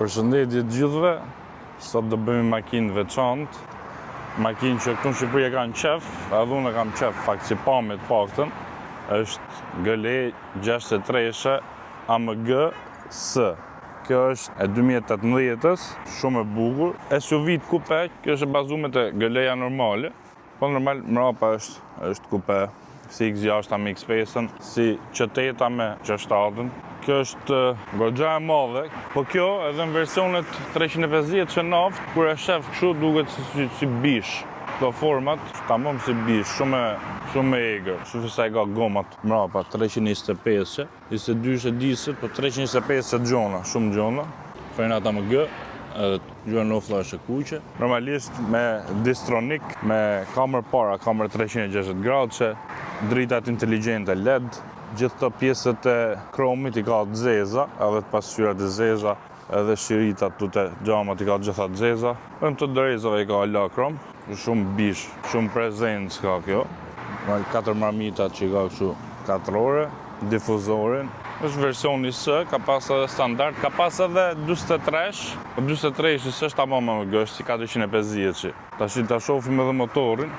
Përshëndetje të gjithëve, sot do bëjmë makinë veçantë, makinë që këtu në Shqipëri e kanë qef, edhe unë e kam qef, fakt si pamit paktën, është GLE 63 AMG S. Kjo është e 2018-ës, shumë e bukur. SUV kupe, kjo është e bazuar te GLE-ja normale, po normal mrapa është kupe, si X6 me X5-ën, si Q8 me Q7-ën. Kjo është goxha e madhe, po kjo edhe në versionet 350 që naft, kur e shef kështu duket si bish. Këto format, tamam si bish, shumë e egër. Shifë sa e ka gomat mrapa, 325, 22 diesel, po 325 gjona, shumë gjona. Frenat AMG, edhe gjona lofta është e kuqe. Normalisht me Distronic, me kamerë para, kamerë 360 gradë, dritat inteligjente LED, gjithë të pjesët e kromit i ka të zeza, edhe të pasqyrat e zeza, edhe shiritat të gjamat i ka gjitha të zeza. Dhe në të drejzave i ka ala krom, shumë bish, shumë prezencë ka kjo. 4 marmitat që i ka kështu 4 ore, difuzorin. Është versioni S, ka pas edhe standard, ka pas edhe 43, po 43 është tamam më gështë, si 450 që. Ta shofim edhe motorin.